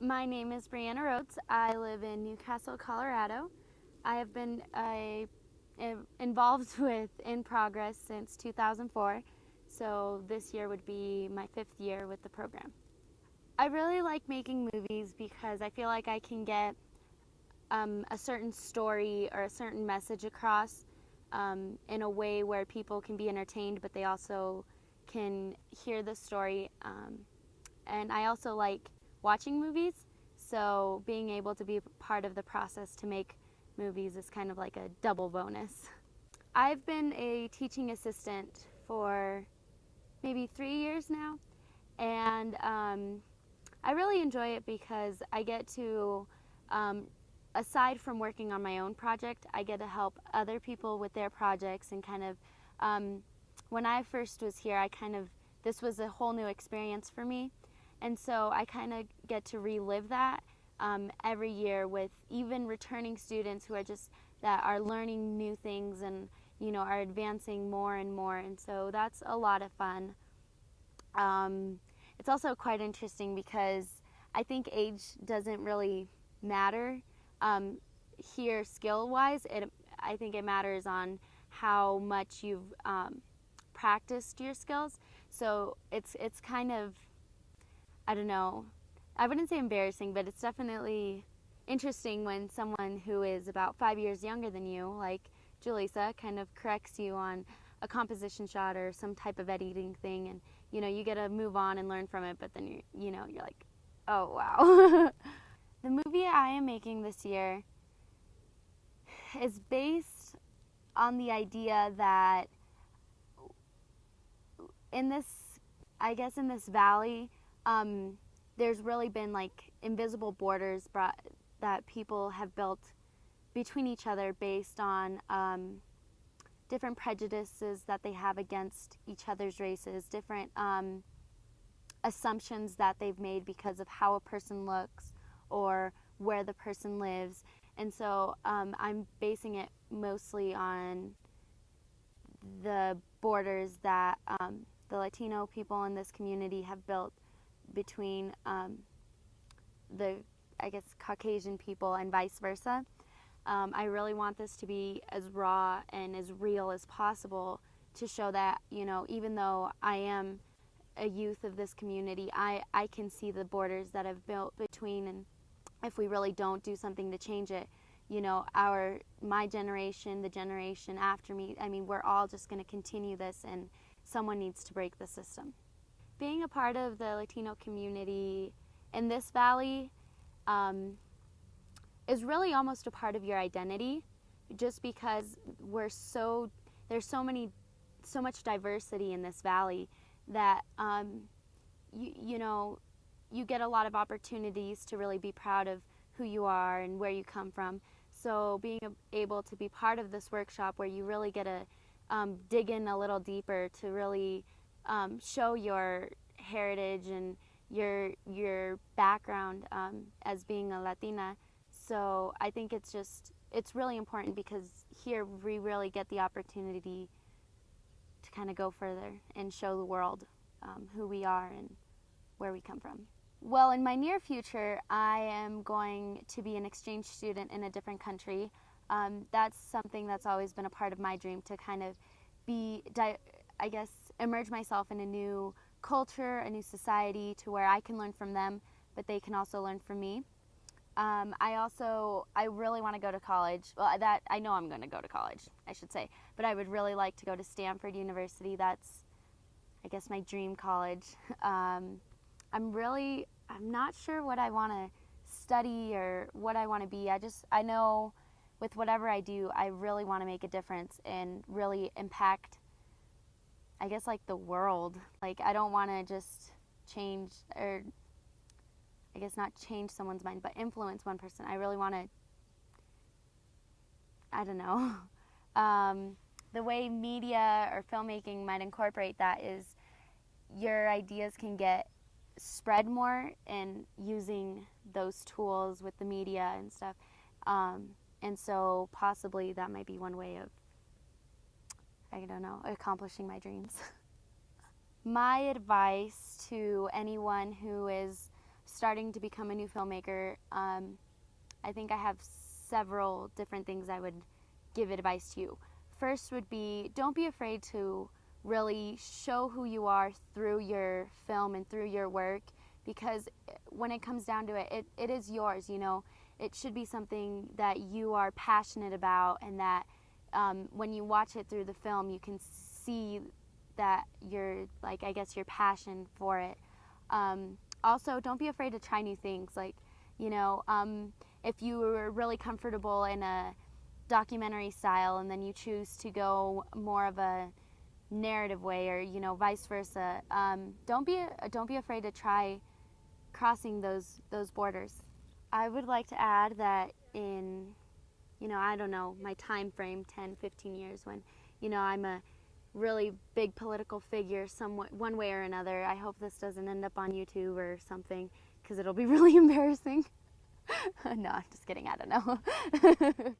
My name is Brianna Rhoides. I live in Newcastle, Colorado. I have been involved with In Progress since 2004, so this year would be my 5th year with the program. I really like making movies because I feel like I can get a certain story or a certain message across in a way where people can be entertained, but they also can hear the story. And I also like watching movies, so being able to be part of the process to make movies is kind of like a double bonus. I've been a teaching assistant for maybe 3 years now, and I really enjoy it because I get to, aside from working on my own project, I get to help other people with their projects and kind of, when I first was here, this was a whole new experience for me. And so I kind of get to relive that every year with even returning students who are that are learning new things and, are advancing more and more. And so that's a lot of fun. It's also quite interesting because I think age doesn't really matter here skill-wise. I think it matters on how much you've practiced your skills. So it's kind of, I don't know, I wouldn't say embarrassing, but it's definitely interesting when someone who is about 5 years younger than you, like Julissa, kind of corrects you on a composition shot or some type of editing thing, and you get to move on and learn from it, but then you're like, oh wow. The movie I am making this year is based on the idea that in this, I guess in this valley, there's really been like invisible borders that people have built between each other based on different prejudices that they have against each other's races, different assumptions that they've made because of how a person looks or where the person lives. And so I'm basing it mostly on the borders that the Latino people in this community have built between the, I guess, Caucasian people and vice versa. I really want this to be as raw and as real as possible to show that, even though I am a youth of this community, I can see the borders that have built between, and if we really don't do something to change it, my generation, the generation after me, we're all just going to continue this, and someone needs to break the system. Being a part of the Latino community in this valley is really almost a part of your identity, just because there's so much diversity in this valley that you get a lot of opportunities to really be proud of who you are and where you come from. So being able to be part of this workshop where you really get to dig in a little deeper to really show your heritage and your background as being a Latina. So I think it's really important because here we really get the opportunity to kind of go further and show the world who we are and where we come from. Well, in my near future, I am going to be an exchange student in a different country. That's something that's always been a part of my dream, to kind of emerge myself in a new culture, a new society, to where I can learn from them, but they can also learn from me. I really want to go to college. Well, I know I'm going to go to college, I should say, but I would really like to go to Stanford University. That's, I guess, my dream college. I'm not sure what I want to study or what I want to be. I know with whatever I do, I really want to make a difference and really impact, I guess, like the world. Like, I don't want to just change, or I guess not change someone's mind, but influence one person. I really want to, I don't know. The way media or filmmaking might incorporate that is your ideas can get spread more in using those tools with the media and stuff. And so possibly that might be one way of, I don't know, accomplishing my dreams. My advice to anyone who is starting to become a new filmmaker, I think I have several different things I would give advice to you. First would be, don't be afraid to really show who you are through your film and through your work, because when it comes down to it, it is yours, you know. It should be something that you are passionate about, and that when you watch it through the film, you can see that your, like, I guess your passion for it. Also, don't be afraid to try new things. Like, you know, if you were really comfortable in a documentary style and then you choose to go more of a narrative way, or, you know, vice versa, don't be afraid to try crossing those borders. I would like to add that in, you know, I don't know, my time frame, 10, 15 years, when, you know, I'm a really big political figure one way or another. I hope this doesn't end up on YouTube or something, because it'll be really embarrassing. No, I'm just kidding, I don't know.